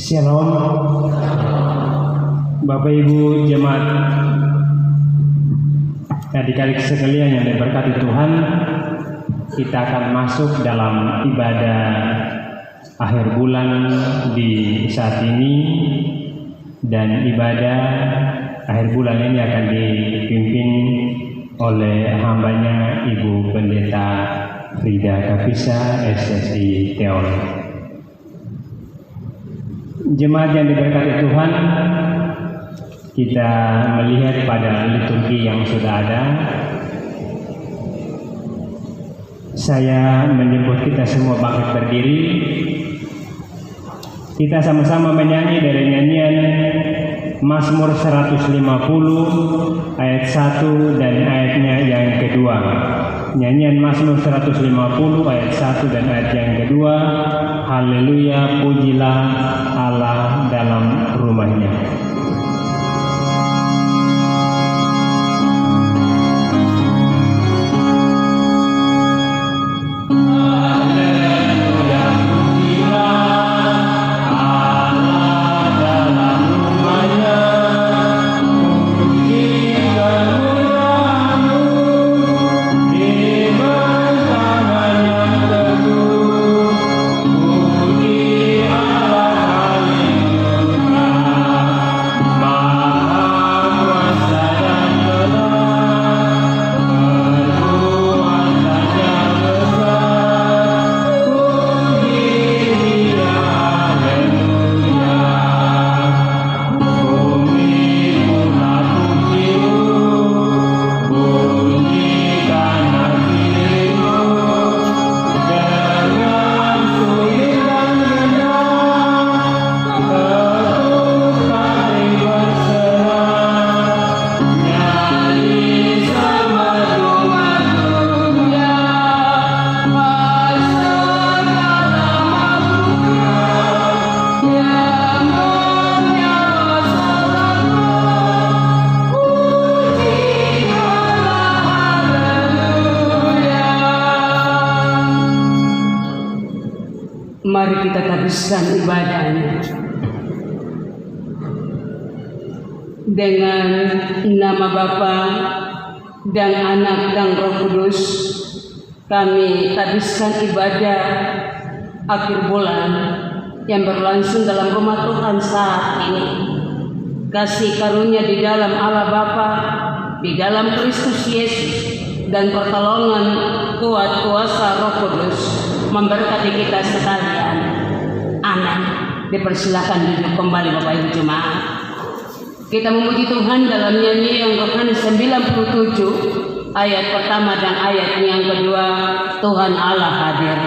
Shalom, Bapak Ibu jemaat adik-adik sekalian yang diberkati Tuhan. Kita akan masuk dalam ibadah akhir bulan di saat ini, dan ibadah akhir bulan ini akan dipimpin oleh hambanya Ibu Pendeta Frida Kavisa, SSI Teologi. Jemaat yang diberkati Tuhan, kita melihat pada liturgi yang sudah ada. Saya menyebut kita semua bangkit berdiri. Kita sama-sama menyanyi dari nyanyian Mazmur 150 ayat 1 dan ayatnya yang kedua. Nyanyian Mazmur 150 ayat 1 dan ayat yang kedua. Haleluya, pujilah Allah dalam rumahnya. Mari kita habiskan ibadahnya dengan nama Bapa dan Anak dan Roh Kudus. Kami habiskan ibadah akhir bulan yang berlangsung dalam rumah Tuhan saat ini. Kasih karunia di dalam Allah Bapa, di dalam Kristus Yesus, dan pertolongan kuat kuasa Roh Kudus memberkati kita sekalian. Amin. Dipersilakan duduk kembali Bapak Ibu jemaat. Kita memuji Tuhan dalam nyanyi yang Yohanes 97 ayat pertama dan ayat yang kedua. Tuhan Allah hadir.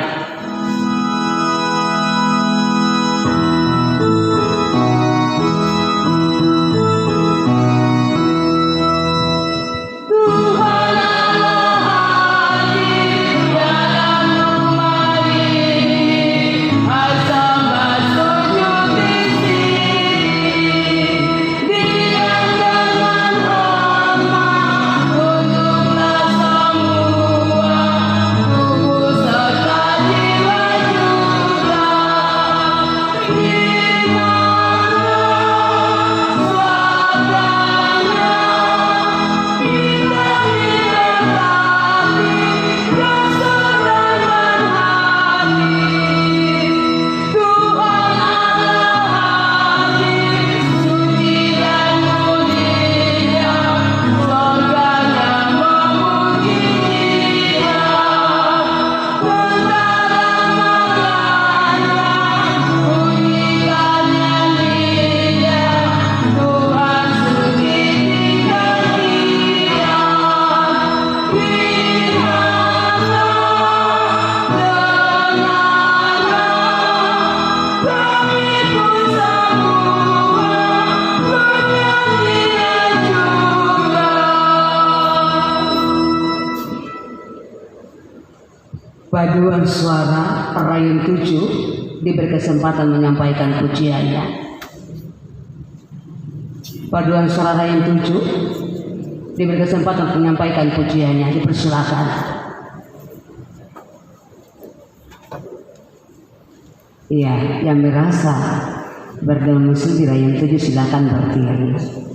Paduan suara Rayun 7 diberi kesempatan menyampaikan pujiannya. Paduan suara Rayun 7 diberi kesempatan menyampaikan pujiannya. Dipersilakan. Iya, yang merasa berdomisili di Rayon 7, silakan berdiri.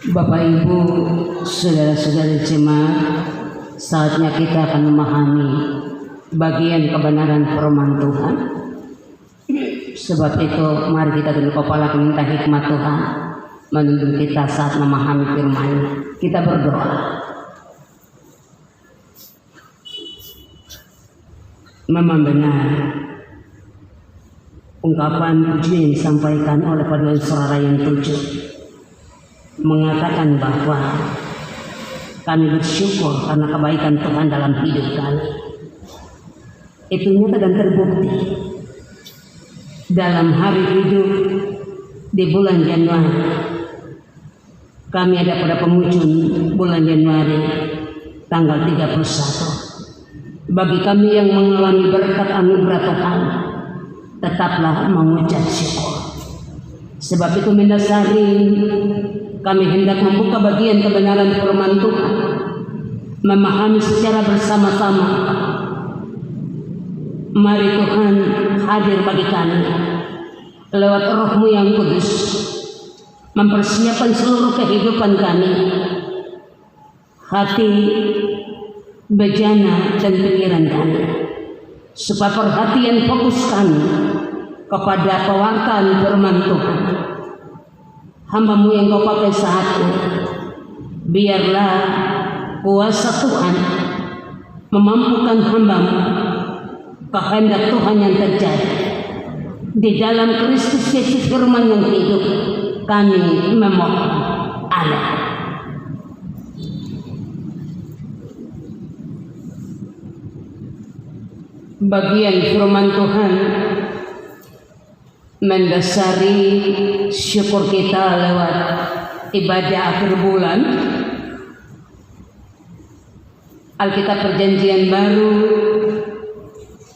Bapak Ibu, saudara-saudara jemaat, saatnya kita akan memahami bagian kebenaran firman Tuhan. Sebab itu mari kita tunduk kepala minta hikmat Tuhan menuntun kita saat memahami firman-Nya. Kita berdoa. Memang benar ungkapan puji yang disampaikan oleh paduan suara yang 7 mengatakan bahwa kami bersyukur karena kebaikan Tuhan dalam hidup kami. Itu nyata dan terbukti dalam hari hidup di bulan Januari. Kami ada pada penghujung bulan Januari tanggal 31. Bagi kami yang mengalami berkat anugerah Tuhan, tetaplah mengucap syukur. Sebab itu mendasari kami hendak membuka bagian kebenaran firman Tuhan, memahami secara bersama-sama. Mari Tuhan hadir bagi kami lewat Roh-Mu yang kudus, mempersiapkan seluruh kehidupan kami, hati, bejana dan pikiran kami, supaya perhatian fokus kami kepada pewartaan firman Tuhan. Hamba-Mu yang Kau pakai saat ini, biarlah kuasa Tuhan memampukan hamba-Mu, kehendak Tuhan yang terjadi di dalam Kristus Yesus firman yang hidup. Kami memohon. Amin. Bagian firman Tuhan mendasari syukur kita lewat ibadah akhir bulan. Alkitab Perjanjian Baru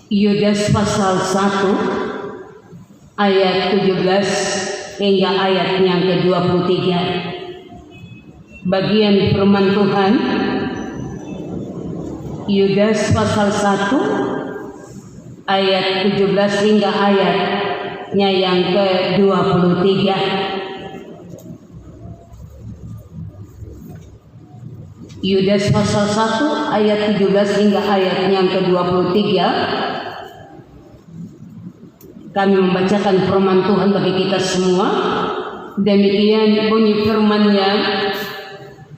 Yudas pasal 1 ayat 17 hingga ayat yang ke-23. Bagian firman Tuhan Yudas pasal 1 ayat 17 hingga ayatnya yang ke-23. Yudas pasal 1 ayat 17 hingga ayatnya yang ke-23. Kami membacakan firman Tuhan bagi kita semua. Demikian bunyi firman-Nya,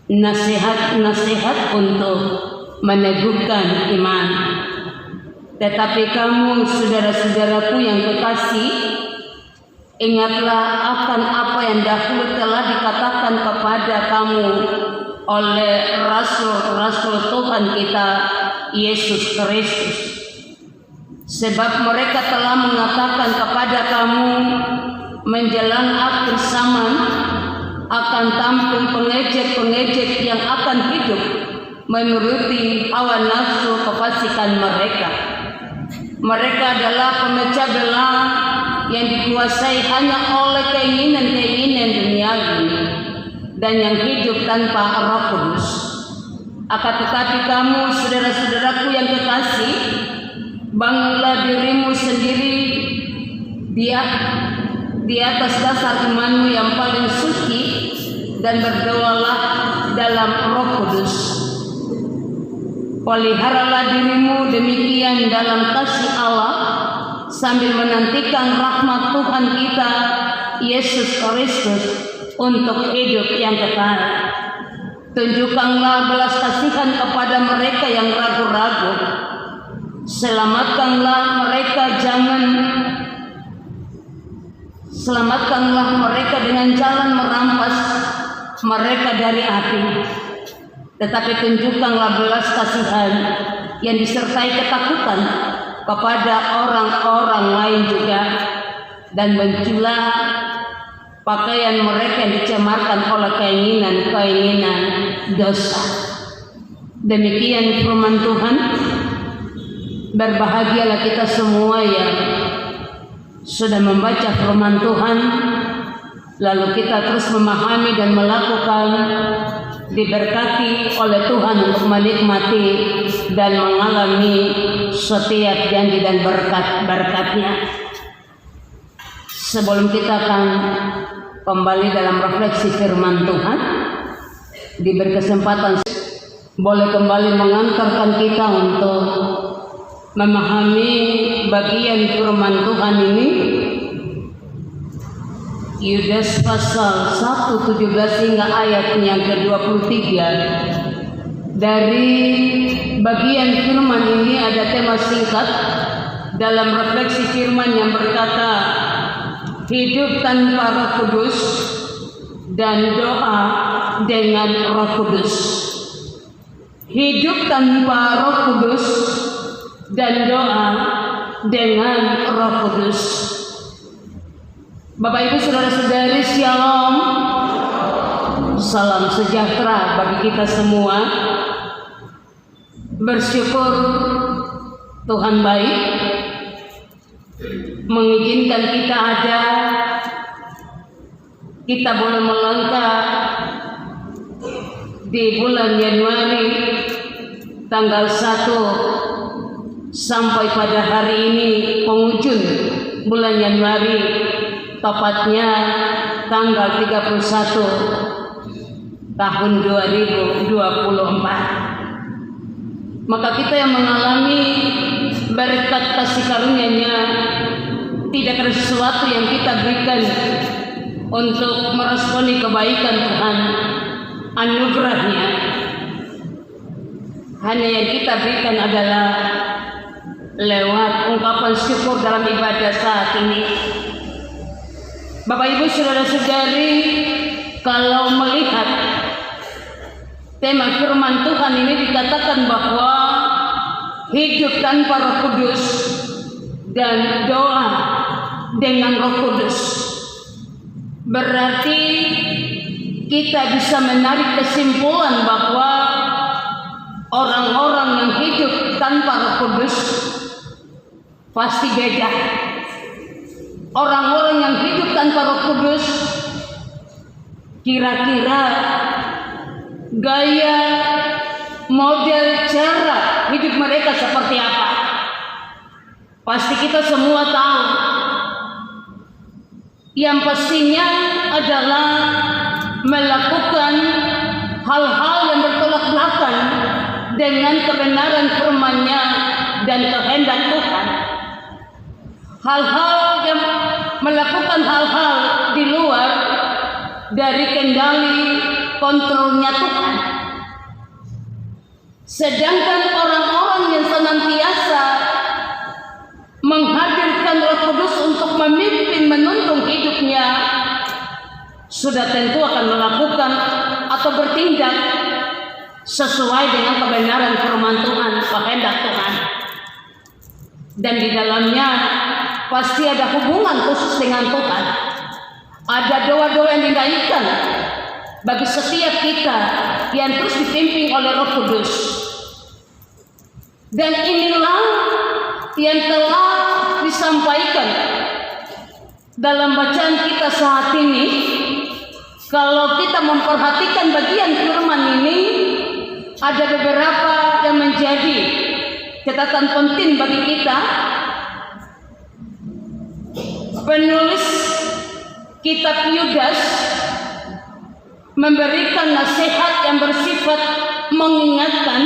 nasihat-nasihat untuk meneguhkan iman. Tetapi kamu, saudara-saudaraku yang kekasih, ingatlah akan apa yang dahulu telah dikatakan kepada kamu oleh rasul-rasul Tuhan kita Yesus Kristus. Sebab mereka telah mengatakan kepada kamu menjelang akhir zaman akan tampil pengejek-pengejek yang akan hidup menuruti hawa nafsu kefasikan mereka. Mereka adalah pemecah belah yang dikuasai hanya oleh keinginan-keinginan duniawi dan yang hidup tanpa Roh Kudus. Akan tetapi kamu, saudara-saudaraku yang kekasih, bangunlah dirimu sendiri di atas dasar imanmu yang paling suci dan berdoalah dalam Roh Kudus. Peliharalah dirimu demikian dalam kasih Allah sambil menantikan rahmat Tuhan kita Yesus Kristus untuk hidup yang kekal. Tunjukkanlah belas kasihan kepada mereka yang ragu-ragu. Selamatkanlah mereka dengan jalan merampas mereka dari api. Tetapi tunjukkanlah belas kasihan yang disertai ketakutan kepada orang-orang lain juga, dan bencilah pakaian mereka yang dicemarkan oleh keinginan-keinginan dosa. Demikian firman Tuhan. Berbahagialah kita semua yang sudah membaca firman Tuhan, lalu kita terus memahami dan melakukan, diberkati oleh Tuhan untuk menikmati dan mengalami setiap janji dan berkat-berkatnya. Sebelum kita akan kembali dalam refleksi firman Tuhan, diberi kesempatan boleh kembali mengantarkan kita untuk memahami bagian firman Tuhan ini. Yudas pasal 1:17 hingga ayat yang ke-23. Dari bagian firman ini ada tema singkat dalam refleksi firman yang berkata, hidup tanpa Roh Kudus dan doa dengan Roh Kudus. Hidup tanpa Roh Kudus dan doa dengan Roh Kudus. Bapak Ibu Saudara-saudari, Shalom. Salam sejahtera bagi kita semua. Bersyukur Tuhan baik mengizinkan kita ada, kita boleh melangkah di bulan Januari tanggal 1 sampai pada hari ini penghujung bulan Januari, tepatnya tanggal 31 tahun 2024. Maka kita yang mengalami berkat kasih karunia-Nya, tidak ada sesuatu yang kita berikan untuk meresponi kebaikan Tuhan, anugerah-Nya. Hanya yang kita berikan adalah lewat ungkapan syukur dalam ibadah saat ini. Bapak Ibu Saudara-saudari, kalau melihat tema firman Tuhan ini dikatakan bahwa hidup tanpa Roh Kudus dan doa dengan Roh Kudus. Berarti kita bisa menarik kesimpulan bahwa orang-orang yang hidup tanpa Roh Kudus pasti beda. Orang-orang yang hidup tanpa Roh Kudus kira-kira gaya, model, cara hidup mereka seperti apa? Pasti kita semua tahu. Yang pastinya adalah melakukan hal-hal yang bertolak belakang dengan kebenaran firman-Nya dan kehendak Tuhan. Hal-hal yang melakukan hal-hal di luar dari kendali kontrolnya Tuhan. Sedangkan orang-orang yang senantiasa menghadirkan Roh Kudus untuk memimpin menuntun hidupnya, sudah tentu akan melakukan atau bertindak sesuai dengan kebenaran firman Tuhan, kehendak Tuhan. Dan di dalamnya pasti ada hubungan khusus dengan Tuhan. Ada doa-doa yang dinaikkan bagi setiap kita yang terus dipimpin oleh Roh Kudus. Dan inilah yang telah disampaikan dalam bacaan kita saat ini. Kalau kita memperhatikan bagian firman ini, ada beberapa yang menjadi catatan penting bagi kita. Penulis kitab Yudas memberikan nasihat yang bersifat mengingatkan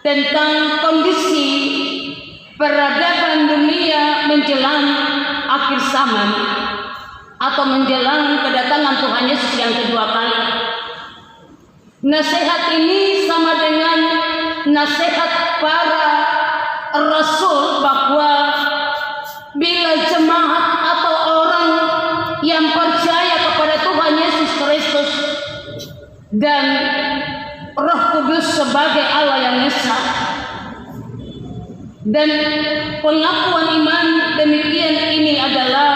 tentang kondisi peradaban dunia menjelang akhir zaman atau menjelang kedatangan Tuhan Yesus yang kedua kali. Nasihat ini sama dengan nasihat para rasul bahwa bila jemaat atau orang yang percaya kepada Tuhan Yesus Kristus dan Roh Kudus sebagai Allah yang Esa, dan pengakuan iman demikian ini adalah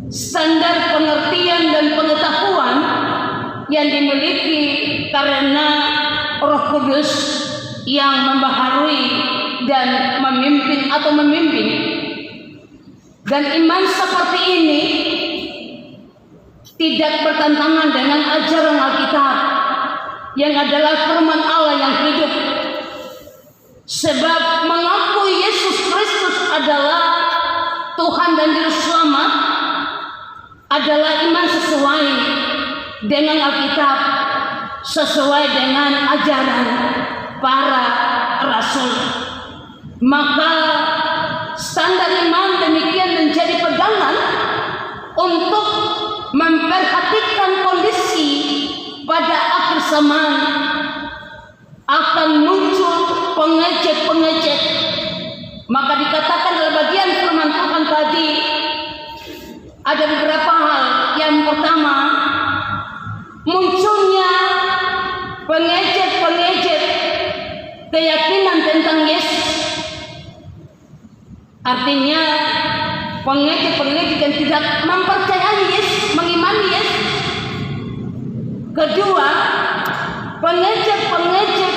standar pengertian dan pengetahuan yang dimiliki karena Roh Kudus yang membaharui dan memimpin atau membimbing. Dan iman seperti ini tidak bertentangan dengan ajaran Alkitab yang adalah firman Allah yang hidup. Sebab mengakui Yesus Kristus adalah Tuhan dan Juru Selamat adalah iman sesuai dengan Alkitab sesuai dengan ajaran para rasul. Maka standar iman demikian menjadi pegangan untuk memperhatikan kondisi pada akhir zaman akan muncul pengecek-pengecek. Maka dikatakan dalam bagian firman Tuhan tadi ada beberapa hal. Yang pertama, munculnya pengecek-pengecek keyakinan tentang Yesus. Artinya pengecek-pengecek yang tidak mempercayai Yesus, mengimani Yesus. Kedua, pengecek-pengecek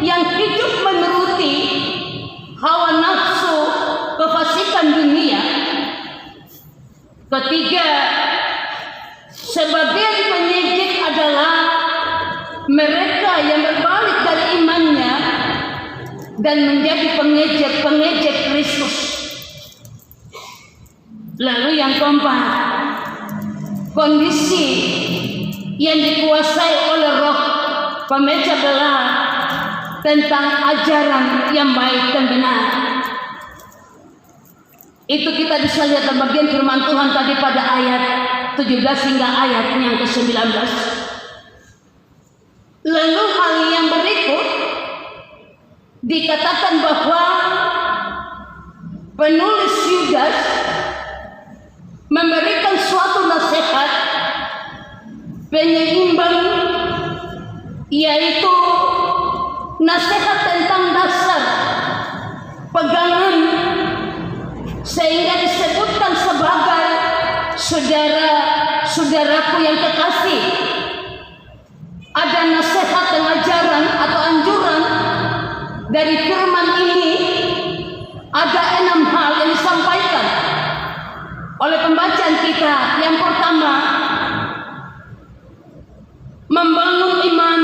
yang hidup menuruti hawa nafsu kefasikan dunia. Ketiga, sebagian pengecek adalah mereka yang berbalik dari imannya dan menjadi pengecek-pengecek Kristus. Lalu yang keempat, kondisi yang dikuasai oleh roh pemecah belah tentang ajaran yang baik dan benar. Itu kita bisa lihat dalam bagian firman Tuhan tadi pada ayat 17 hingga ayat yang ke-19. Lalu hal yang berikut dikatakan bahwa penulis Yudas memberikan suatu nasihat penyeimbang, yaitu nasihat tentang dasar pegangan, sehingga disebutkan sebagai saudara-saudaraku yang kekasih. Ada nasihat dan ajaran atau anjuran dari firman ini. Ada 6 hal yang disampaikan oleh pembacaan kita. Yang pertama, membangun iman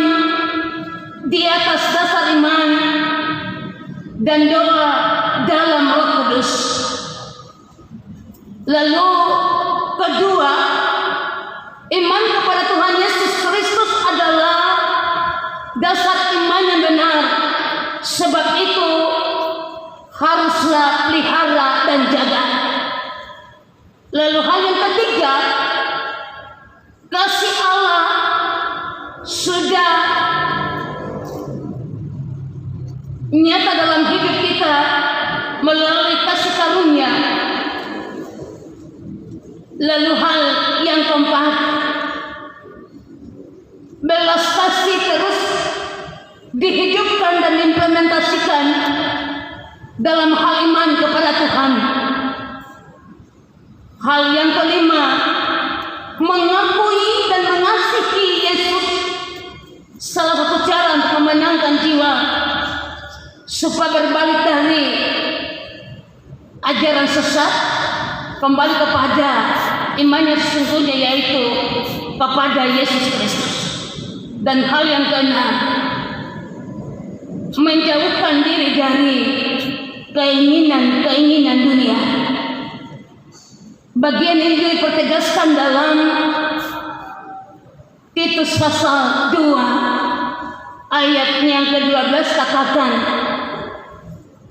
di atas dasar iman dan doa dalam Roh Kudus. Lalu kedua, iman kepada Tuhan Yesus Kristus adalah dasar iman yang benar. Sebab itu haruslah pelihara dan jaga. Lalu hal yang ketiga, kasih Allah sudah nyata dalam hidup kita melalui kasih karunia. Lalu hal yang keempat, belas kasih terus dihidupkan dan diimplementasikan dalam hal iman kepada Tuhan. Hal yang kelima, mengakui dan mengasihi Yesus, salah satu cara untuk memenangkan jiwa supaya berbalik dari ajaran sesat kembali kepada iman yang sesungguhnya, yaitu kepada Yesus Kristus. Dan hal yang keenam, menjauhkan diri dari keinginan dunia. Bagian ini dipertegaskan dalam Titus pasal 2 ayat yang ke-12, katakan,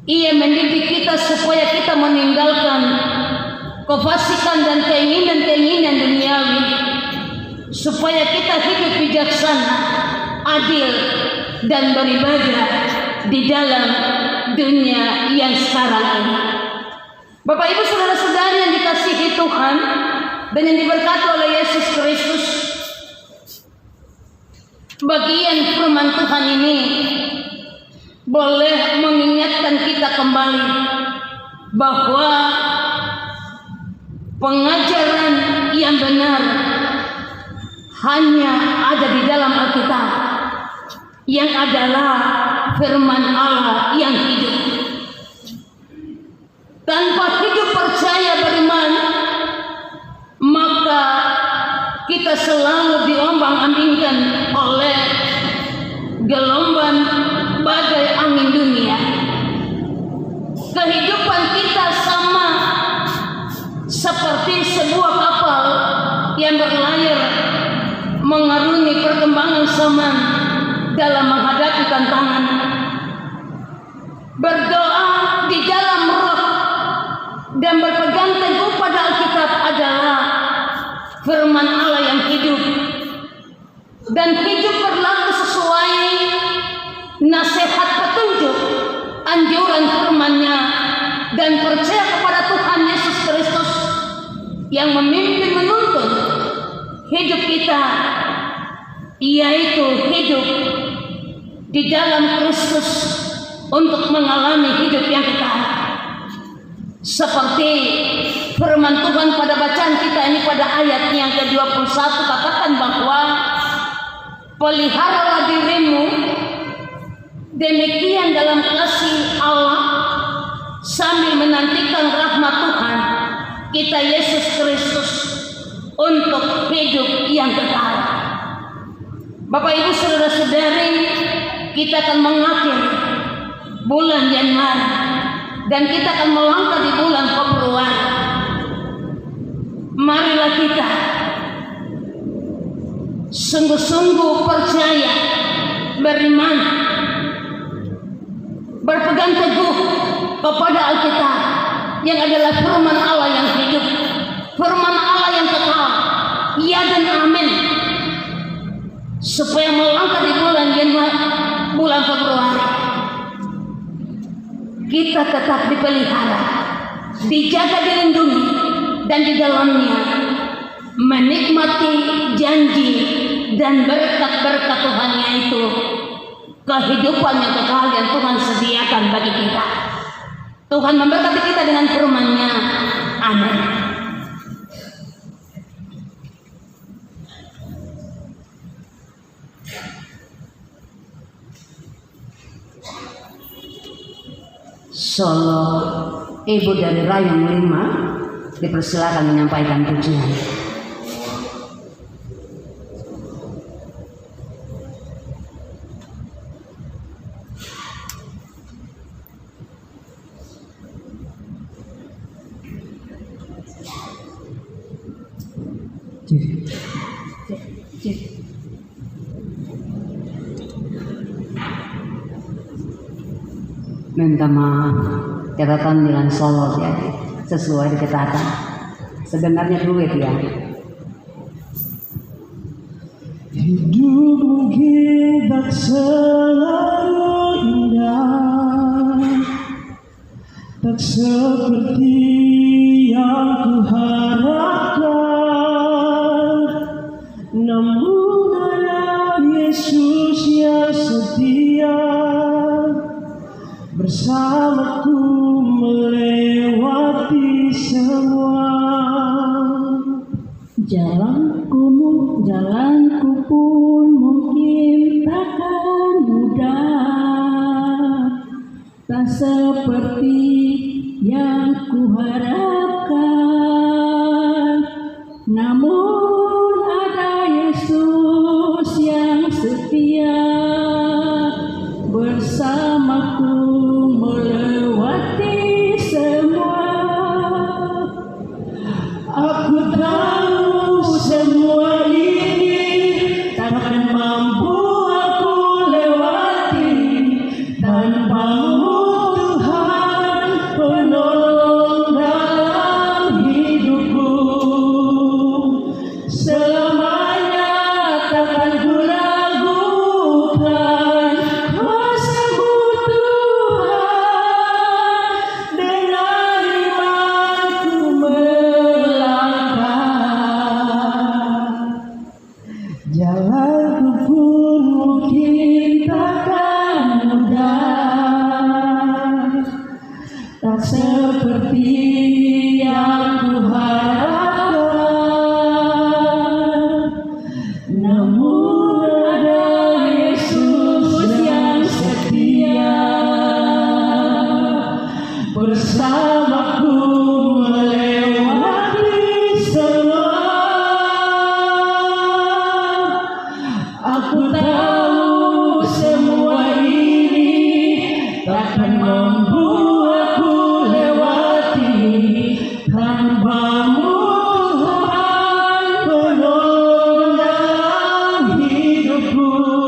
Ia mendidik kita supaya kita meninggalkan kefasikan dan keinginan-keinginan duniawi, supaya kita hidup bijaksana, adil, dan beribadah di dalam dunia yang sekarang ini. Bapak Ibu saudara-saudara yang dikasihi Tuhan dan yang diberkati oleh Yesus Kristus, bagian firman Tuhan ini boleh mengingatkan kita kembali bahwa pengajaran yang benar hanya ada di dalam Alkitab, yang adalah firman Allah yang hidup. Tanpa hidup percaya beriman, maka kita selalu diombang-ambingkan oleh gelombang badai angin dunia. Kehidupan kita sama seperti sebuah kapal yang berlayar kebersamaan dalam menghadapi tantangan. Berdoa di dalam roh dan berpegang teguh pada Alkitab adalah firman Allah yang hidup dan hidup berlaku sesuai nasihat petunjuk anjuran firman-Nya dan percaya kepada Tuhan Yesus Kristus yang memimpin menuntun hidup kita, yaitu hidup di dalam Kristus untuk mengalami hidup yang kekal. Seperti firman Tuhan pada bacaan kita ini pada ayat yang ke-21 katakan bahwa peliharalah dirimu demikian dalam kasih Allah sambil menantikan rahmat Tuhan kita Yesus Kristus untuk hidup yang kekal. Bapak Ibu saudara-saudari, kita akan mengakhiri bulan Januari dan kita akan melangkah di bulan Februari. Marilah kita sungguh-sungguh percaya, beriman, berpegang teguh kepada Alkitab yang adalah firman Allah yang hidup, firman Allah yang kekal, ya dan amin, supaya melangkah di bulan Januari, bulan Februari, kita tetap dipelihara, dijaga, dilindungi, dan di dalamnya menikmati janji dan berkat-berkat Tuhan, yaitu kehidupan yang kekal yang Tuhan sediakan bagi kita. Tuhan memberkati kita dengan firman-Nya. Amin. Solo Ibu dari Rayong 5 dipersilakan menyampaikan pujian. Minta maaf, catatan Milan Solo ya, sesuai catatan. Sebenarnya duit ya. Hidup mungkin tak selalu indah, tak seperti yang kuharapkan, namun ada Yesus yang setia bersamaku melewati semua. Jalanku pun mungkin takkan mudah, tak seperti yang kuharapkan, namun ada Yesus yang setia bersamaku melewati semua. Aku tahu semua ini takkan mampu aku lewati tanpa-Mu Tuhan, penolong dalam hidupku. Selamanya takkan ku ragukan kuasa-Mu Tuhan, dengan imanku jalanku pun mungkin takkan mudah, tak seperti yang kuharapkan, namun ada Yesus yang setia bersamaku melewati semua. Aku tahu semua ini takkan mampu aku lewati tanpa-Mu Tuhan, penolong dalam hidupku.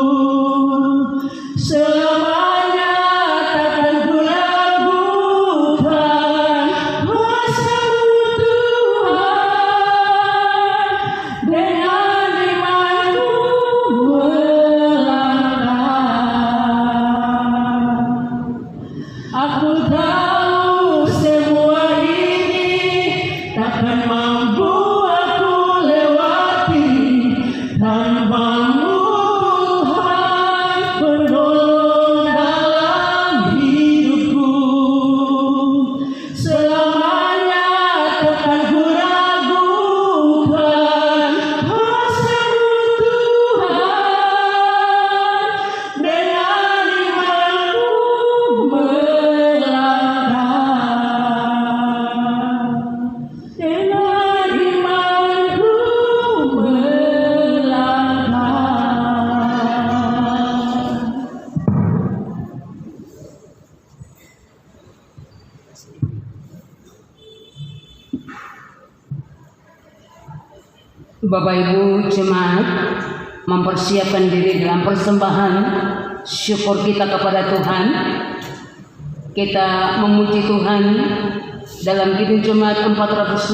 Bapak Ibu jemaat mempersiapkan diri dalam persembahan syukur kita kepada Tuhan. Kita memuji Tuhan dalam Kidung Jemaat 450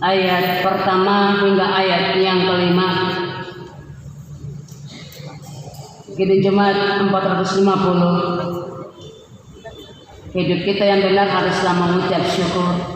ayat pertama hingga ayat yang kelima. Kidung Jemaat 450. Hidup kita yang benar haruslah mengucap syukur.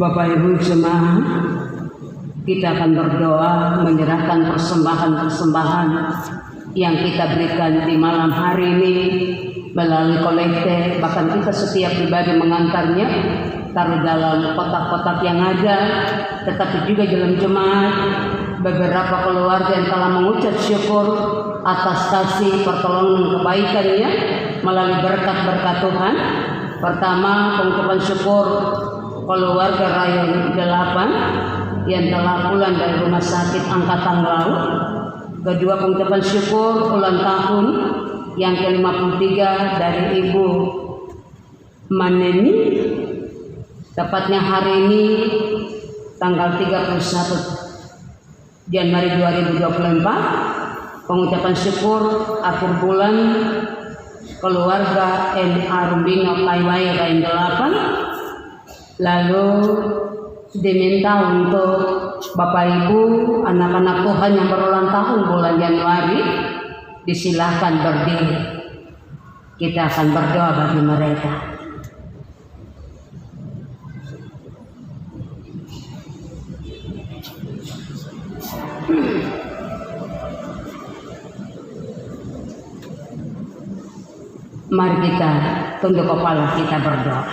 Bapak Ibu jemaat, kita akan berdoa menyerahkan persembahan-persembahan yang kita berikan di malam hari ini melalui kolekte, bahkan kita setiap pribadi mengantarnya, taruh dalam kotak-kotak yang ada, tetapi juga dalam jemaat beberapa keluarga yang telah mengucap syukur atas kasih pertolongan kebaikannya melalui berkat-berkat Tuhan. Pertama, pengucapan syukur keluarga Rayon 8 yang telah pulang dari rumah sakit Angkatan Laut. Kedua, pengucapan syukur ulang tahun yang ke-53 dari Ibu Maneni, tepatnya hari ini tanggal 31 Januari 2024. Pengucapan syukur akhir bulan keluarga NA Rumbino Kaiwai Rayon 8. Lalu diminta untuk Bapak Ibu anak-anak Tuhan yang berulang tahun bulan Januari, disilahkan berdiri. Kita akan berdoa bagi mereka. Mari kita tunduk kepala kita berdoa.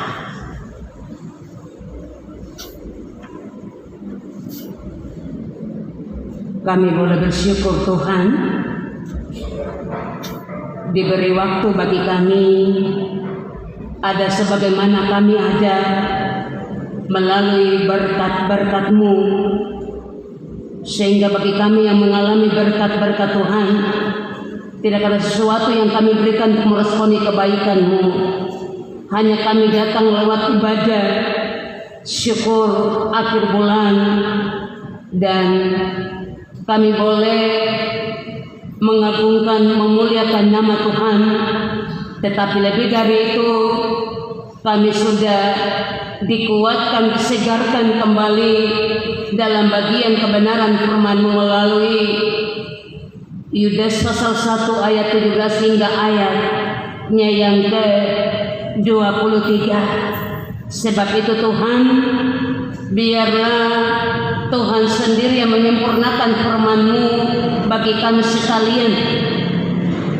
Kami boleh bersyukur Tuhan, diberi waktu bagi kami ada sebagaimana kami ada melalui berkat-berkat-Mu, sehingga bagi kami yang mengalami berkat-berkat Tuhan, tidak ada sesuatu yang kami berikan untuk meresponi kebaikan-Mu. Hanya kami datang lewat ibadah syukur akhir bulan, dan kami boleh mengagungkan, memuliakan nama Tuhan. Tetapi lebih dari itu, kami sudah dikuatkan, disegarkan kembali dalam bagian kebenaran firman-Mu melalui Yudas pasal 1 ayat 17 hingga ayatnya yang ke-23. Sebab itu Tuhan, biarlah Tuhan sendiri yang menyempurnakan firman-Mu bagi kami sekalian.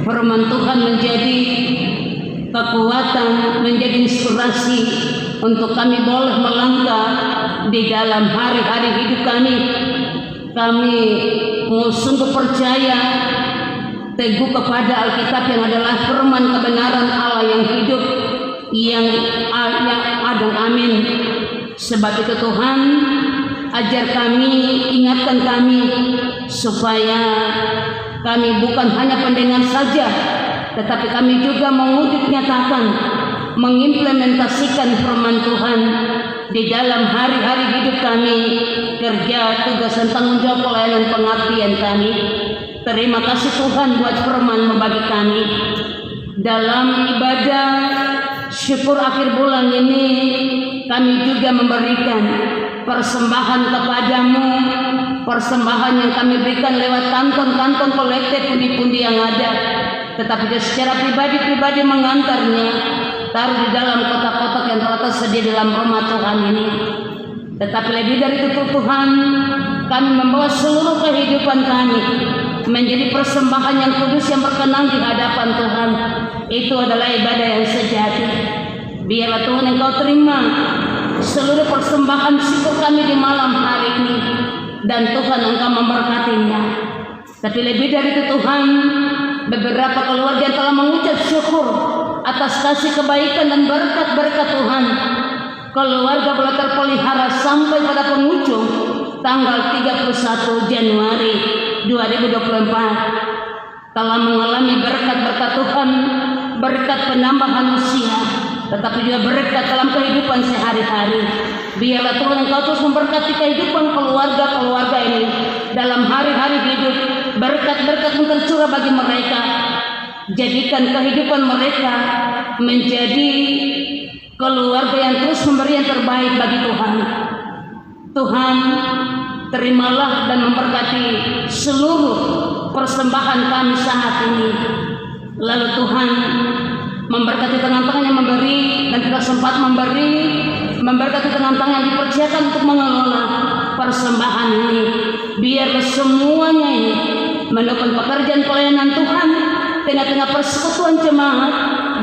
Firman Tuhan menjadi kekuatan, menjadi inspirasi untuk kami boleh melangkah di dalam hari-hari hidup kami. Kami mau sungguh percaya teguh kepada Alkitab yang adalah firman kebenaran Allah yang hidup, yang ada. Amin. Sebab itu Tuhan, ajar kami, ingatkan kami, supaya kami bukan hanya pendengar saja, tetapi kami juga mengudip, nyatakan, mengimplementasikan firman Tuhan di dalam hari-hari hidup kami, kerja, tugas, dan tanggung jawab pelayanan pengabdian kami. Terima kasih Tuhan buat firman-Mu bagi kami. Dalam ibadah syukur akhir bulan ini, kami juga memberikan persembahan kepadamu, persembahan yang kami berikan lewat kantong-kantong kolektif pundi-pundi yang ada, tetapi secara pribadi-pribadi mengantarnya, taruh di dalam kotak-kotak yang telah tersedia dalam rumah Tuhan ini. Tetapi lebih dari itu Tuhan, kami membawa seluruh kehidupan kami menjadi persembahan yang kudus yang berkenan di hadapan Tuhan. Itu adalah ibadah yang sejati. Biarlah Tuhan Engkau terima seluruh persembahan syukur kami di malam hari ini, dan Tuhan Engkau memberkatinya. Tapi lebih dari itu Tuhan, beberapa keluarga yang telah mengucap syukur atas kasih kebaikan dan berkat-berkat Tuhan, keluarga boleh terpelihara sampai pada penghujung tanggal 31 Januari 2024, telah mengalami berkat-berkat Tuhan, berkat penambahan usia, tetapi juga berkat dalam kehidupan sehari-hari. Biarlah Tuhan Engkau terus memberkati kehidupan keluarga-keluarga ini dalam hari-hari hidup. Berkat-berkat yang tercurah bagi mereka, jadikan kehidupan mereka menjadi keluarga yang terus memberi yang terbaik bagi Tuhan. Tuhan, terimalah dan memberkati seluruh persembahan kami saat ini. Lalu Tuhan memberkati tangan-tangan yang memberi dan tidak sempat memberi, memberkati tangan-tangan yang dipersiapkan untuk mengelola persembahan ini. Biarlah semuanya ini melakukan pekerjaan pelayanan Tuhan tengah-tengah persekutuan jemaat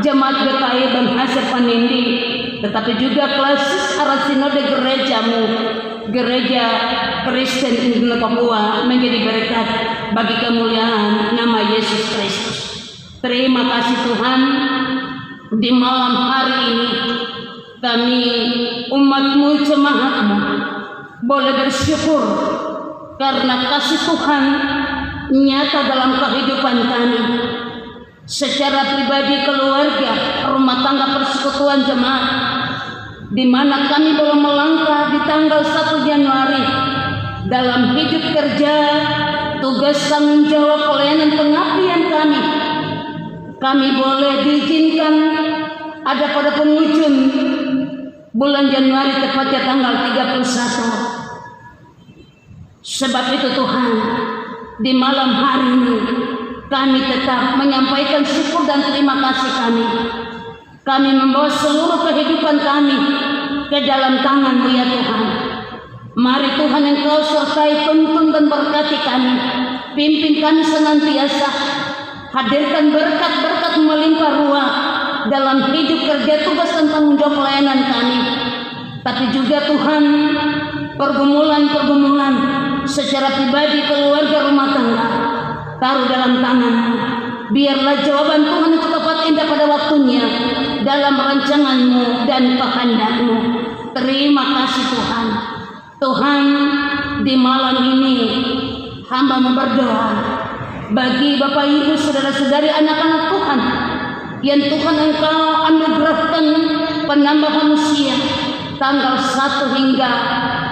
Jemaat GKI Banhasa Panindi, tetapi juga klasis arah sinode gerejamu, Gereja Kristen Indonesia Papua, menjadi berkat bagi kemuliaan nama Yesus Kristus. Terima kasih Tuhan, di malam hari ini kami umat-Mu, jemaat-Mu, boleh bersyukur karena kasih Tuhan nyata dalam kehidupan kami, secara pribadi, keluarga, rumah tangga, persekutuan jemaat, di mana kami belum melangkah di tanggal 1 Januari dalam hidup kerja, tugas tanggung jawab pelayanan pengabdian kami. Kami boleh diizinkan ada pada penghujung bulan Januari, tepatnya tanggal 31. Sebab itu Tuhan, di malam hari ini kami tetap menyampaikan syukur dan terima kasih kami. Kami membawa seluruh kehidupan kami ke dalam tangan-Mu ya Tuhan. Mari Tuhan Engkau sertai, tuntun dan berkati kami. Pimpin kami senantiasa. Hadirkan berkat-berkat melimpah ruah dalam hidup kerja, tugas dan tanggung jawab pelayanan kami. Tapi juga Tuhan, pergumulan-pergumulan secara pribadi, keluarga, rumah tangga, taruh dalam tangan-Mu. Biarlah jawaban Tuhan itu tepat indah pada waktunya dalam rancangan-Mu dan kehendak-Mu. Terima kasih Tuhan. Tuhan, di malam ini hamba berdoa bagi Bapak Ibu, saudara-saudari, anak-anak Tuhan yang Tuhan Engkau anugerahkan penambahan usia tanggal 1 hingga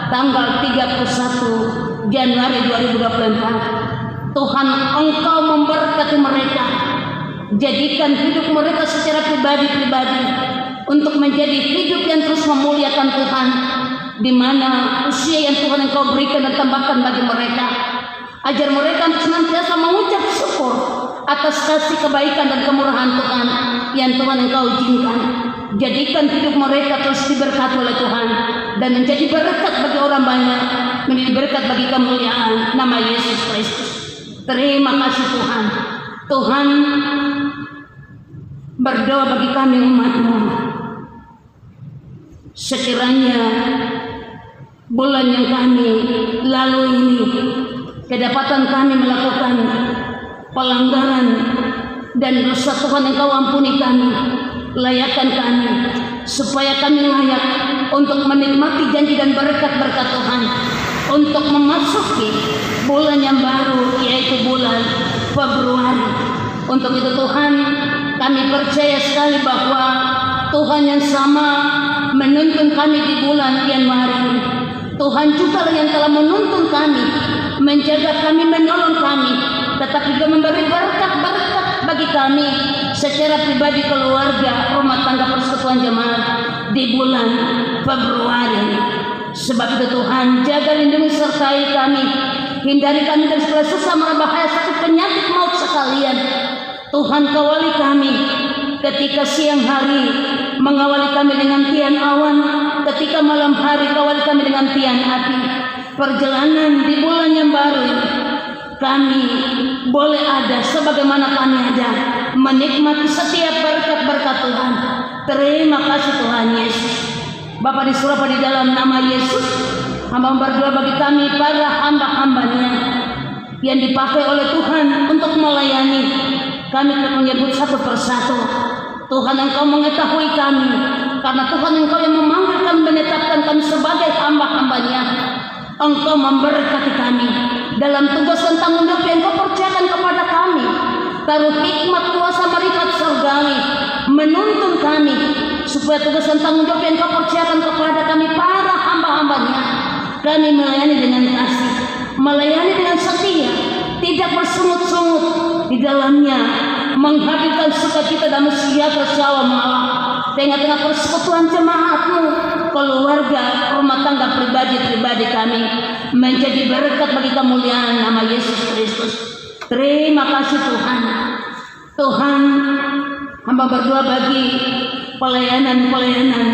tanggal 31 Januari 2024. Tuhan Engkau memberkati mereka, jadikan hidup mereka secara pribadi-pribadi untuk menjadi hidup yang terus memuliakan Tuhan, di mana usia yang Tuhan Engkau berikan dan tambahkan bagi mereka. Ajar mereka untuk senantiasa mengucap syukur atas kasih, kebaikan dan kemurahan Tuhan yang Tuhan Engkau izinkan. Jadikan hidup mereka terus diberkati oleh Tuhan dan menjadi berkat bagi orang banyak, menjadi berkat bagi kemuliaan nama Yesus Kristus. Terima kasih Tuhan. Tuhan, berdoa bagi kami umat-Mu, sekiranya bulan yang kami lalui ini kedapatan kami melakukan pelanggaran dan dosa, Tuhan Engkau ampuni kami, layakkan kami supaya kami layak untuk menikmati janji dan berkat-berkat Tuhan, untuk memasuki bulan yang baru, yaitu bulan Februari. Untuk itu Tuhan, kami percaya sekali bahwa Tuhan yang sama menuntun kami di bulan Januari. Tuhan juga yang telah menuntun kami, menjaga kami, menolong kami, tetapi juga memberi berkat-berkat bagi kami secara pribadi, keluarga, rumah tangga, persekutuan jemaat di bulan Februari. Sebab itu Tuhan, jaga, lindungi, sertai kami, hindari kami dari segala susah, mara, bahaya, sakit, penyakit, maut sekalian. Tuhan, kawali kami ketika siang hari, mengawali kami dengan tian awan, ketika malam hari kawali kami dengan tian api. Perjalanan di bulan yang baru ini, kami boleh ada sebagaimana kami ada, menikmati setiap berkat-berkat Tuhan. Terima kasih Tuhan Yesus. Bapa di surga, di dalam nama Yesus, hamba berdoa bagi kami para hamba-hambanya yang dipakai oleh Tuhan untuk melayani. Kami menyebut satu persatu. Tuhan, Engkau mengetahui kami, karena Tuhan Engkau yang memanggil kami, menetapkan kami sebagai hamba-hambanya. Engkau memberkati kami dalam tugas dan tanggung jawab yang Engkau percayakan kepada kami. Taruh hikmat, kuasa, marifat surgawi menuntun kami supaya tugas dan tanggung jawab yang Engkau percayakan kepada kami para hamba-hambanya, kami melayani dengan kasih, melayani dengan setia, tidak bersungut-sungut di dalamnya, menghadirkan sukacita dan sejahtera shalom Allah tengah-tengah persekutuan jemaat-Mu, keluarga, rumah tangga, pribadi-pribadi kami, menjadi berkat bagi kemuliaan nama Yesus Kristus. Terima kasih Tuhan. Tuhan, hamba berdoa bagi pelayanan-pelayanan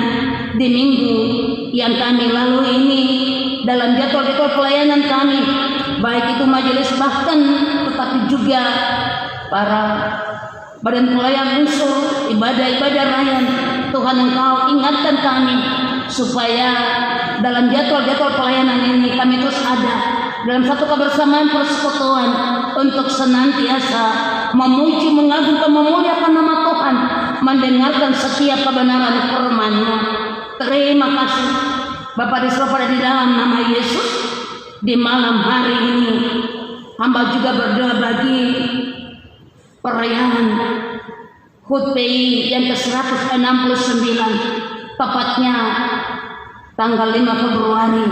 di minggu yang kami lalui ini, dalam jadwal-jadwal pelayanan kami, baik itu majelis bahkan, tetapi juga para badan pelayan unsur, ibadah-ibadah rakyat. Tuhan Engkau ingatkan kami supaya dalam jadwal-jadwal pelayanan ini kami terus ada dalam satu kebersamaan persekutuan untuk senantiasa memuji, mengagungkan, memuliakan nama Tuhan, mendengarkan setiap kebenaran firman-Mu. Terima kasih Bapak diselamat di dalam nama Yesus. Di malam hari ini hamba juga berdoa bagi perayaan HUT PI yang ke-169, tepatnya tanggal 5 Februari.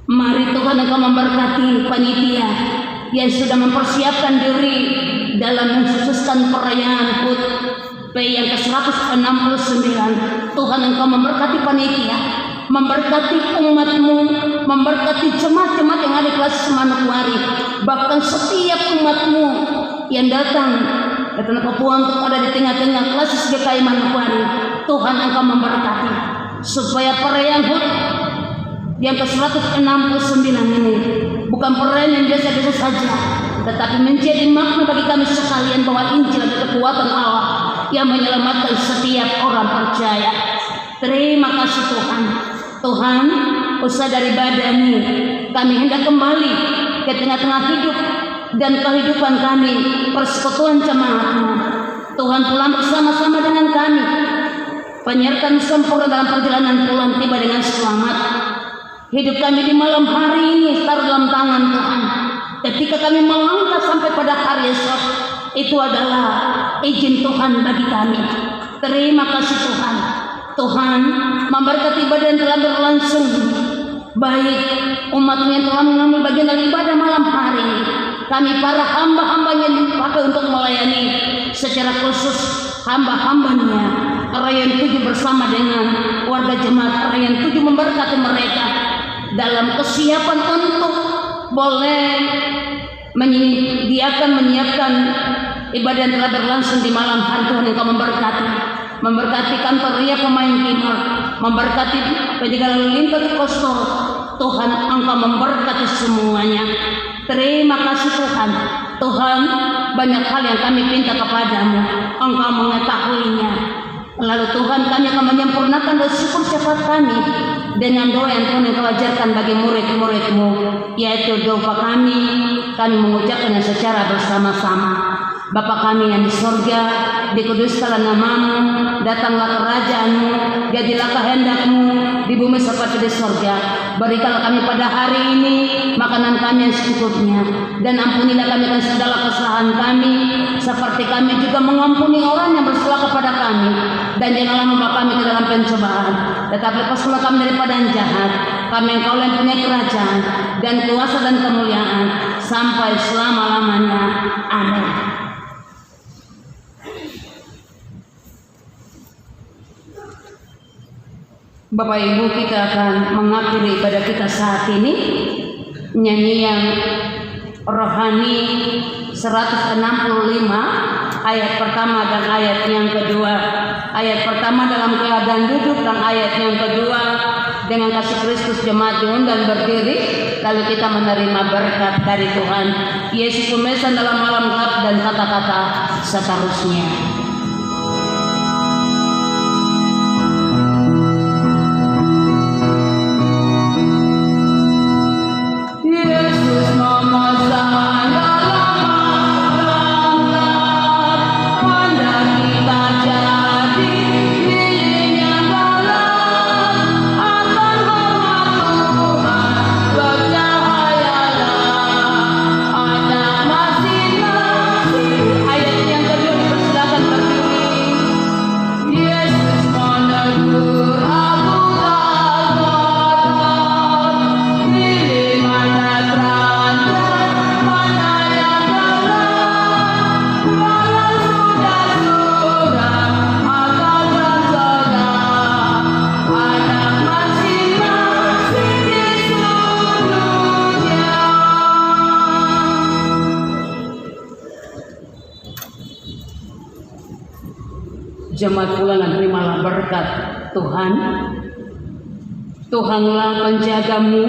Mari Tuhan Engkau memberkati panitia yang sudah mempersiapkan diri dalam mensukseskan perayaan HUT PI yang ke-169. Tuhan Engkau memberkati panitia, memberkati umat-Mu, memberkati jemaat-jemaat yang ada di kelas Manokwari, bahkan setiap umat-Mu yang datang ke Tanah Papua untuk ada di tengah-tengah kelas GKI Manokwari. Tuhan Engkau memberkati supaya perayaan HUT yang ke-169 ini bukan perayaan yang biasa-biasa saja, tetapi menjadi makna bagi kami sekalian bahwa Injil adalah kekuatan Allah yang menyelamatkan setiap orang percaya. Terima kasih Tuhan. Tuhan, usaha dari badani kami hendak kembali ke tengah-tengah hidup dan kehidupan kami, persekutuan jemaat-Mu. Tuhan pulang bersama-sama dengan kami, penyertaan sempurna dalam perjalanan pulang tiba dengan selamat. Hidup kami di malam hari ini taruh dalam tangan Tuhan. Ketika kami melangkah sampai pada hari esok, itu adalah izin Tuhan bagi kami. Terima kasih Tuhan. Tuhan memberkati ibadah yang telah berlangsung, baik umat yang telah mengambil bagian dari ibadah malam hari ini, kami para hamba-hambanya yang dipakai untuk melayani secara khusus hamba-hambanya Rayon 7 bersama dengan warga jemaat Rayon 7 memberkati mereka dalam kesiapan untuk boleh menyiapkan ibadah yang telah berlangsung di malam hari. Tuhan Engkau memberkati kantor Ria pemain keyboard, memberkati penjaga lalu lintas kostor. Tuhan Engkau memberkati semuanya. Terima kasih Tuhan. Tuhan, banyak hal yang kami minta kepadamu, Engkau mengetahuinya. Lalu Tuhan, kami akan menyempurnakan doa syukur syafaat kami dengan doa yang Tuhan Engkau ajarkan bagi murid-murid-Mu, yaitu doa kami mengucapkannya secara bersama-sama. Bapa kami yang di surga, dikuduskanlah nama-Mu, datanglah kerajaan-Mu, jadilah kehendak-Mu di bumi seperti di surga. Berikanlah kami pada hari ini makanan kami yang secukupnya, dan ampunilah kami akan segala kesalahan kami, seperti kami juga mengampuni orang yang bersalah kepada kami. Dan janganlah membawa kami ke dalam pencobaan, tetapi lepaskanlah kami daripada yang jahat. Kami Engkau yang punya kerajaan dan kuasa dan kemuliaan sampai selama-lamanya. Amin. Bapak Ibu, kita akan mengakhiri ibadah kita saat ini nyanyian rohani 165 ayat pertama dan ayat yang kedua. Ayat pertama dalam keadaan duduk dan ayat yang kedua dengan kasih Kristus jemaat diundang berdiri, lalu kita menerima berkat dari Tuhan Yesus pemesan dalam malam gelap dan kata-kata seterusnya. Jemaat pulangan, terimalah berkat Tuhan. Tuhanlah penjagamu,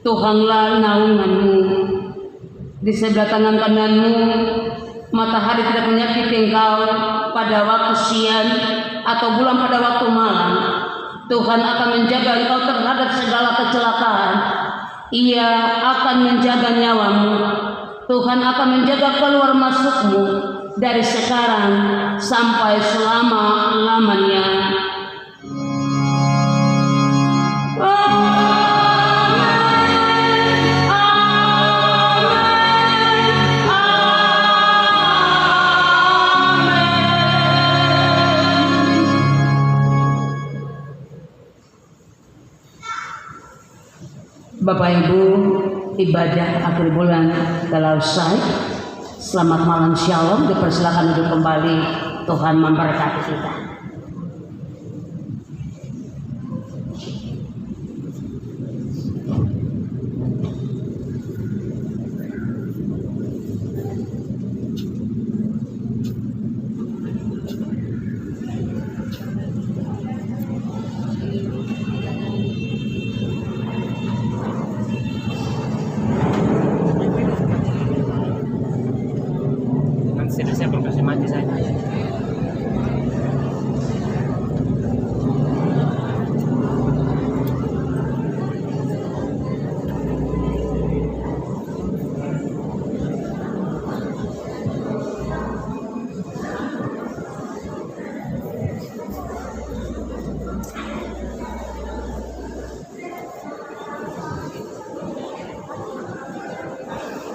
Tuhanlah naunganmu. Di sebelah tangan kananmu matahari tidak menyakiti engkau pada waktu siang atau bulan pada waktu malam. Tuhan akan menjaga engkau terhadap segala kecelakaan. Ia akan menjaga nyawamu. Tuhan akan menjaga keluar masukmu dari sekarang sampai selama-lamanya. Bapak Ibu, ibadah akhir bulan telah usai. Selamat malam, shalom. Dipersilakan duduk kembali. Tuhan memberkati kita. Saya berkasih mati saya.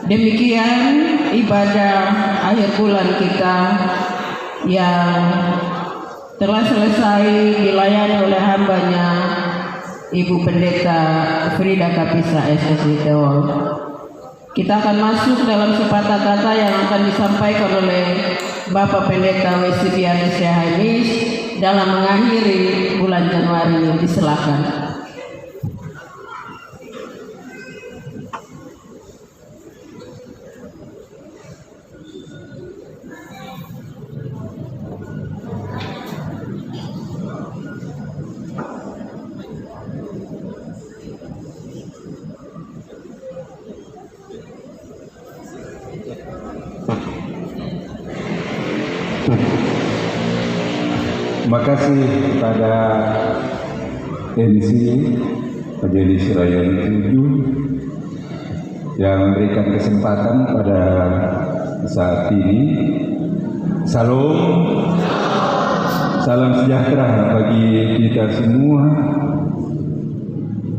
Demikian ibadah akhir bulan kita yang telah selesai dilayani oleh hambanya Ibu Pendeta Frida Kapisa SSI Teol. Kita akan masuk dalam sepatah kata yang akan disampaikan oleh Bapak Pendeta Wesibianus Syahaimis dalam mengakhiri bulan Januari ini. Silakan. Terima kasih kepada MC Majelis Raya 7 yang memberikan kesempatan pada saat ini. Salam sejahtera bagi kita semua.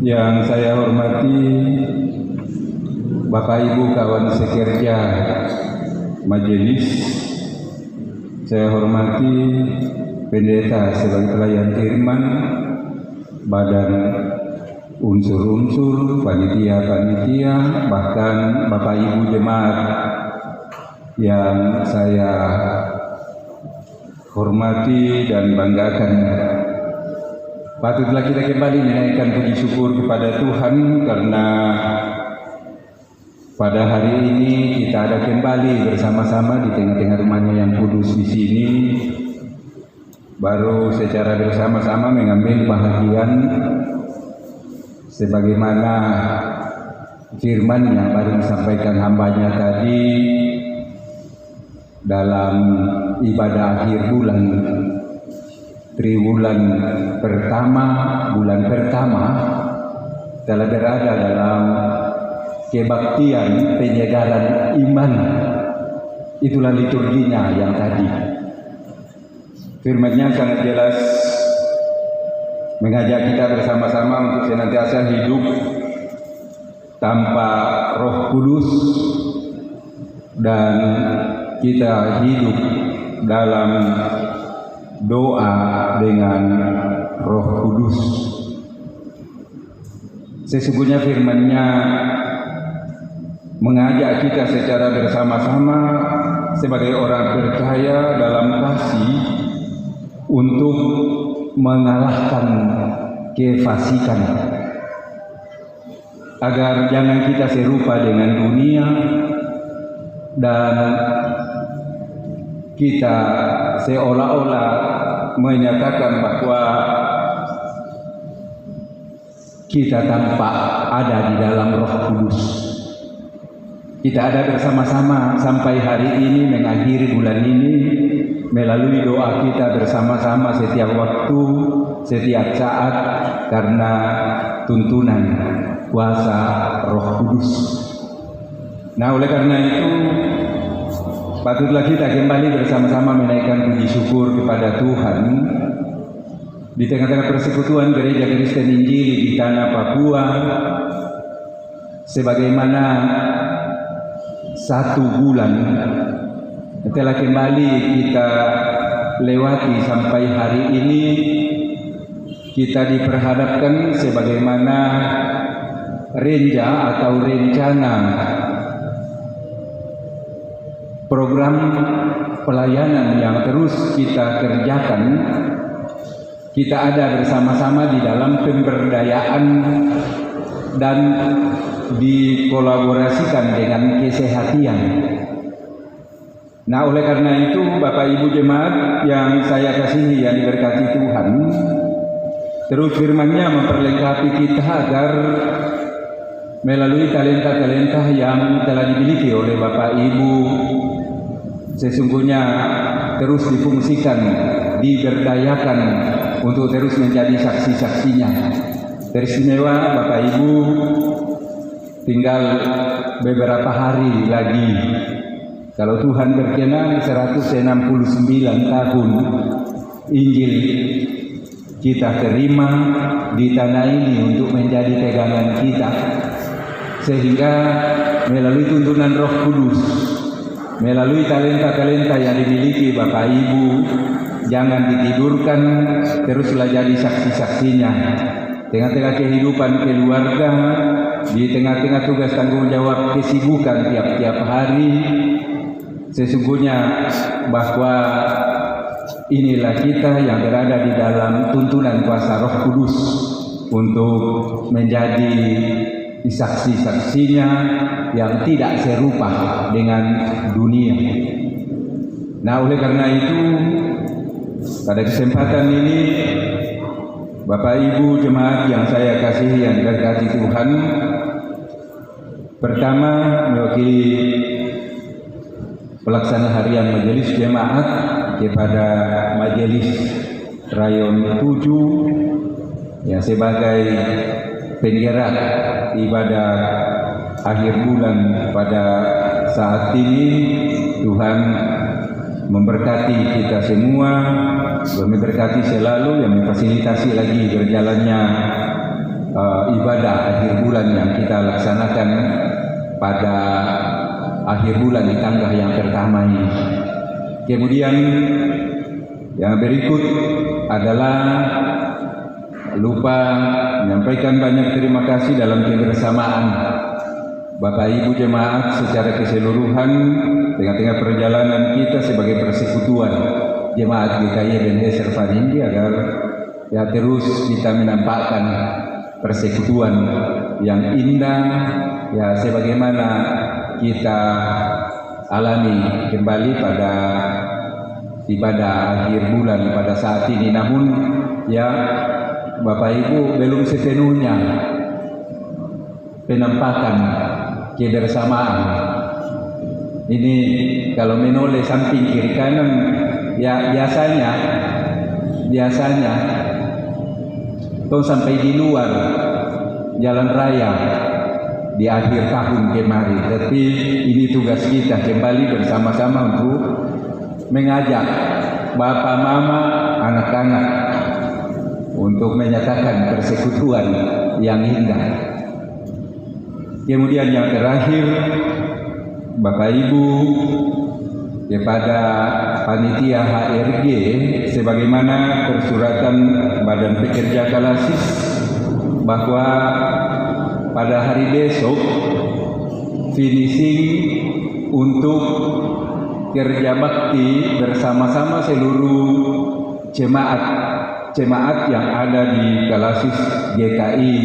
Yang saya hormati Bapak Ibu kawan sekerja Majelis, saya hormati Pendeta sebagai pelayan firman, badan unsur-unsur, panitia-panitia, bahkan Bapak Ibu jemaat yang saya hormati dan banggakan. Patutlah kita kembali menaikkan puji syukur kepada Tuhan karena pada hari ini kita ada kembali bersama-sama di tengah-tengah rumahnya yang kudus di sini. Baru secara bersama-sama mengambil bahagian sebagaimana firman yang baru disampaikan hambanya tadi dalam ibadah akhir bulan triwulan pertama, bulan pertama telah berada dalam kebaktian penyegaran iman. Itulah liturginya yang tadi. Firman-Nya sangat jelas mengajak kita bersama-sama untuk senantiasa hidup tanpa Roh Kudus dan kita hidup dalam doa dengan Roh Kudus. Sesungguhnya firman-Nya mengajak kita secara bersama-sama sebagai orang percaya dalam kasih untuk mengalahkan kefasikan, agar jangan kita serupa dengan dunia dan kita seolah-olah menyatakan bahwa kita tampak ada di dalam Roh Kudus. kita ada bersama-sama sampai hari ini, mengakhiri bulan ini, melalui doa kita bersama-sama setiap waktu, setiap saat, karena tuntunan kuasa Roh Kudus. Nah, oleh karena itu, patutlah kita kembali bersama-sama menaikkan puji syukur kepada Tuhan di tengah-tengah persekutuan Gereja Kristen Injili di tanah Papua, sebagaimana 1 bulan telah kembali kita lewati sampai hari ini. Kita diperhadapkan sebagaimana renja atau rencana program pelayanan yang terus kita kerjakan. Kita ada bersama-sama di dalam pemberdayaan dan dikolaborasikan dengan kesehatan. Nah, oleh karena itu, Bapak Ibu jemaat yang saya kasihi, yang diberkati Tuhan, terus firman-Nya memperlengkapi kita agar melalui talenta-talenta yang telah dimiliki oleh Bapak Ibu sesungguhnya terus difungsikan, diberdayakan untuk terus menjadi saksi-saksinya. Teristimewa Bapak Ibu, tinggal beberapa hari lagi, kalau Tuhan berkenan, 169 tahun Injil kita terima di tanah ini untuk menjadi pegangan kita, sehingga melalui tuntunan Roh Kudus, melalui talenta-talenta yang dimiliki Bapak Ibu, jangan ditidurkan, teruslah jadi saksi-saksinya. Tengah-tengah kehidupan keluarga, di tengah-tengah tugas tanggung jawab kesibukan tiap-tiap hari, sesungguhnya bahwa inilah kita yang berada di dalam tuntunan kuasa Roh Kudus untuk menjadi saksi-saksinya yang tidak serupa dengan dunia. Nah, oleh karena itu, pada kesempatan ini, Bapak Ibu jemaat yang saya kasihi, yang diberkati Tuhan, pertama mewakili pelaksana harian majelis jemaat kepada majelis rayon 7 yang sebagai penggerak ibadah akhir bulan pada saat ini. Tuhan memberkati kita semua, memberkati selalu, yang memfasilitasi lagi berjalannya ibadah akhir bulan yang kita laksanakan pada akhir bulan di tanggal yang pertama ini. Kemudian yang berikut adalah lupa menyampaikan banyak terima kasih dalam kebersamaan Bapak Ibu jemaat secara keseluruhan tengah-tengah perjalanan kita sebagai persekutuan jemaat GKI Ebenezer Vanindi, agar ya terus kita menampakkan persekutuan yang indah ya sebagaimana kita alami kembali pada ibadah akhir bulan pada saat ini. Namun ya Bapak Ibu, belum sepenuhnya penampakan kebersamaan ini. Kalau menoleh samping kiri kanan, ya biasanya atau sampai di luar jalan raya di akhir tahun kemarin. Tapi ini tugas kita kembali bersama-sama untuk mengajak bapak, mama, anak-anak untuk menyatakan persekutuan yang indah. Kemudian yang terakhir, Bapak Ibu, kepada panitia HRG sebagaimana persuratan Badan Pekerja Kalasis bahwa pada hari besok finishing untuk kerja bakti bersama-sama seluruh jemaat yang ada di Kalasis GKI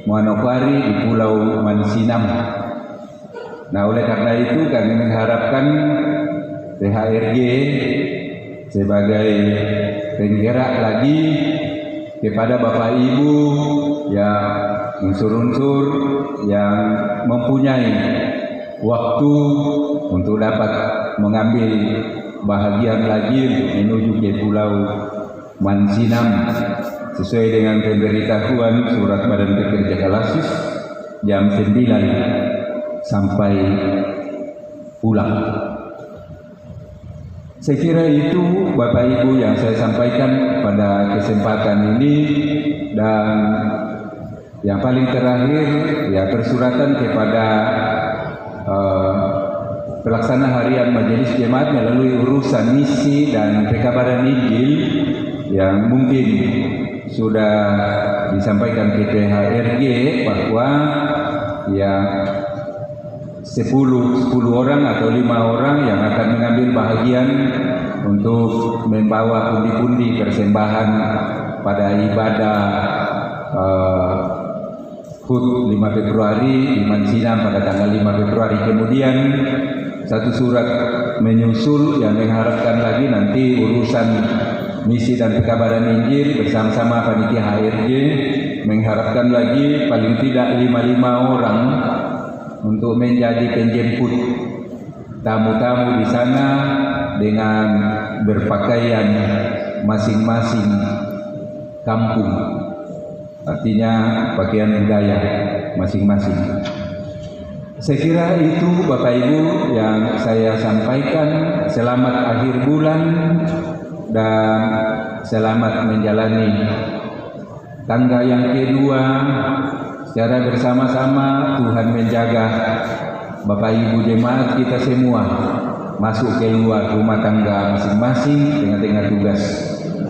Manokwari di Pulau Mansinam. Nah, oleh karena itu kami mengharapkan PHRG sebagai penggerak lagi kepada Bapak Ibu ya unsur-unsur yang mempunyai waktu untuk dapat mengambil bahagian lagi untuk menuju ke Pulau Mansinam sesuai dengan pemberitahuan surat Badan Pekerja Kalasis jam 9 sampai pulang. Saya kira itu Bapak Ibu yang saya sampaikan pada kesempatan ini, dan yang paling terakhir ya persuratan kepada pelaksana harian Majelis Jemaat melalui urusan misi dan pekabaran Injil yang mungkin sudah disampaikan ke PHRG bahwa ya 10 orang atau 5 orang yang akan mengambil bahagian untuk membawa pundi-pundi persembahan pada ibadah HUT 5 Februari di Mansinam pada tanggal 5 Februari. Kemudian satu surat menyusul yang mengharapkan lagi nanti urusan misi dan pekabaran Injil bersama-sama panitia HRG mengharapkan lagi paling tidak 5 orang untuk menjadi penjemput tamu-tamu di sana dengan berpakaian masing-masing kampung, artinya pakaian budaya masing-masing. Saya kira itu Bapak Ibu yang saya sampaikan. Selamat akhir bulan dan selamat menjalani tangga yang kedua secara bersama-sama. Tuhan menjaga Bapak Ibu jemaat kita semua masuk keluar rumah tangga masing-masing dengan tugas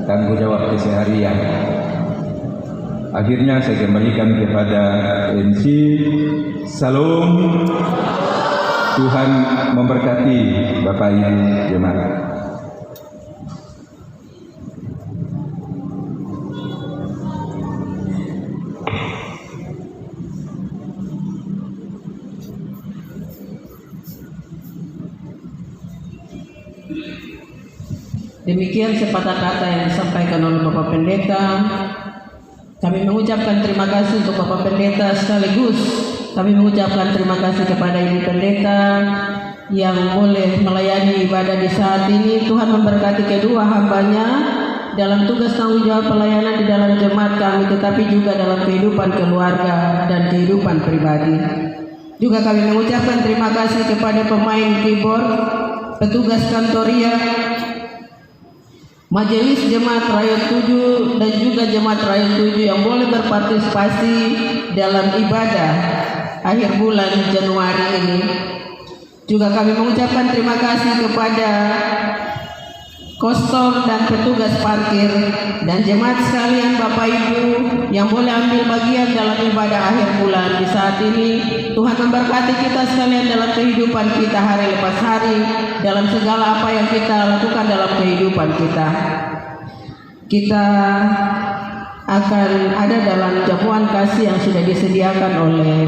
tanggung jawab keseharian. Akhirnya saya kembalikan kepada MC. Salam. Tuhan memberkati Bapak Ibu jemaat. Demikian sepatah kata yang disampaikan oleh Bapak Pendeta. Kami mengucapkan terima kasih untuk Bapak Pendeta, sekaligus kami mengucapkan terima kasih kepada Ibu Pendeta yang boleh melayani ibadah di saat ini. Tuhan memberkati kedua hambanya dalam tugas tanggung jawab pelayanan di dalam jemaat kami, tetapi juga dalam kehidupan keluarga dan kehidupan pribadi. Juga kami mengucapkan terima kasih kepada pemain keyboard, petugas kantoria, Majelis Jemaat Rayon 7 dan juga Jemaat Rayon 7 yang boleh berpartisipasi dalam ibadah akhir bulan Januari ini. Juga kami mengucapkan terima kasih kepada kostor dan petugas parkir dan jemaat sekalian, Bapak Ibu yang boleh ambil bagian dalam ibadah akhir bulan di saat ini. Tuhan memberkati kita sekalian dalam kehidupan kita hari lepas hari, dalam segala apa yang kita lakukan dalam kehidupan kita. Kita akan ada dalam jamuan kasih yang sudah disediakan oleh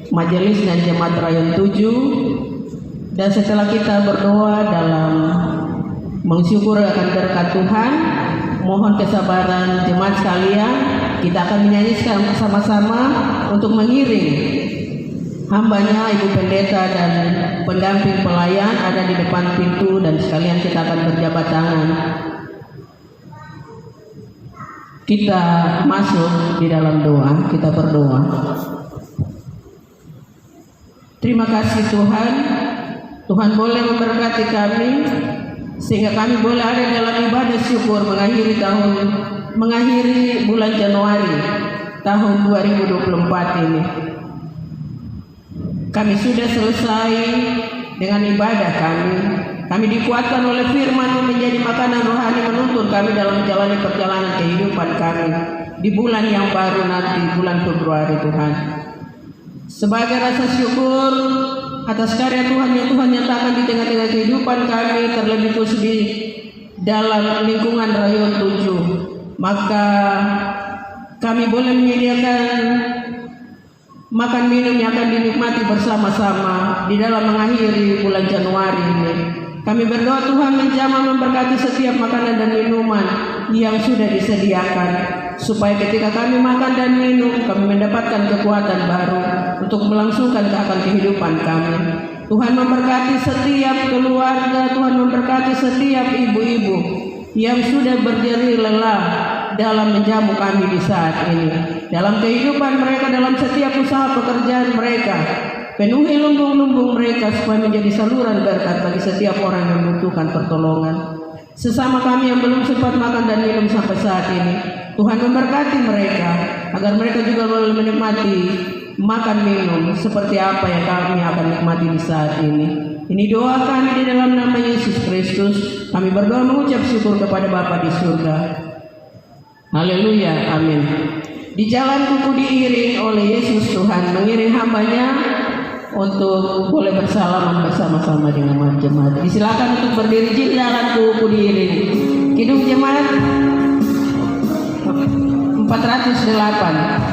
Majelis dan Jemaat Rayon 7, dan setelah kita berdoa dalam mensyukur akan berkat Tuhan, mohon kesabaran jemaat sekalian, kita akan menyanyikan bersama-sama untuk mengiring hambanya Ibu Pendeta dan pendamping pelayan ada di depan pintu, dan sekalian kita akan berjabat tangan. Kita masuk di dalam doa, kita berdoa. Terima kasih Tuhan, Tuhan boleh memberkati kami sehingga kami boleh ada dalam ibadah syukur mengakhiri bulan Januari tahun 2024 ini. Kami sudah selesai dengan ibadah kami. Kami dikuatkan oleh firman yang menjadi makanan rohani menuntun kami dalam menjalani perjalanan kehidupan kami di bulan yang baru nanti, bulan Februari Tuhan. Sebagai rasa syukur atas karya Tuhan yang Tuhan nyatakan di tengah-tengah kehidupan kami, terlebih khusus di dalam lingkungan Rayon 7, maka kami boleh menyediakan makan minum yang akan dinikmati bersama-sama di dalam mengakhiri bulan Januari ini. Kami berdoa Tuhan menjamah memberkati setiap makanan dan minuman yang sudah disediakan. supaya ketika kami makan dan minum, kami mendapatkan kekuatan baru untuk melangsungkan akan kehidupan kami. Tuhan memberkati setiap keluarga, Tuhan memberkati setiap ibu-ibu yang sudah berdiri lelah dalam menjamu kami di saat ini. Dalam kehidupan mereka, dalam setiap usaha pekerjaan mereka, penuhi lumbung-lumbung mereka supaya menjadi saluran berkat bagi setiap orang yang membutuhkan pertolongan. Sesama kami yang belum sempat makan dan minum sampai saat ini, Tuhan memberkati mereka agar mereka juga boleh menikmati makan minum seperti apa yang kami akan nikmati di saat ini. Ini doa kami di dalam nama Yesus Kristus. Kami berdoa mengucap syukur kepada Bapa di surga. Haleluya, amin. Di jalan kuku diiring oleh Yesus, Tuhan mengiring hambanya untuk boleh bersalaman bersama-sama dengan jemaat. Disilakan untuk berdiri di jalan kuku diiring. Kidung jemaat 408.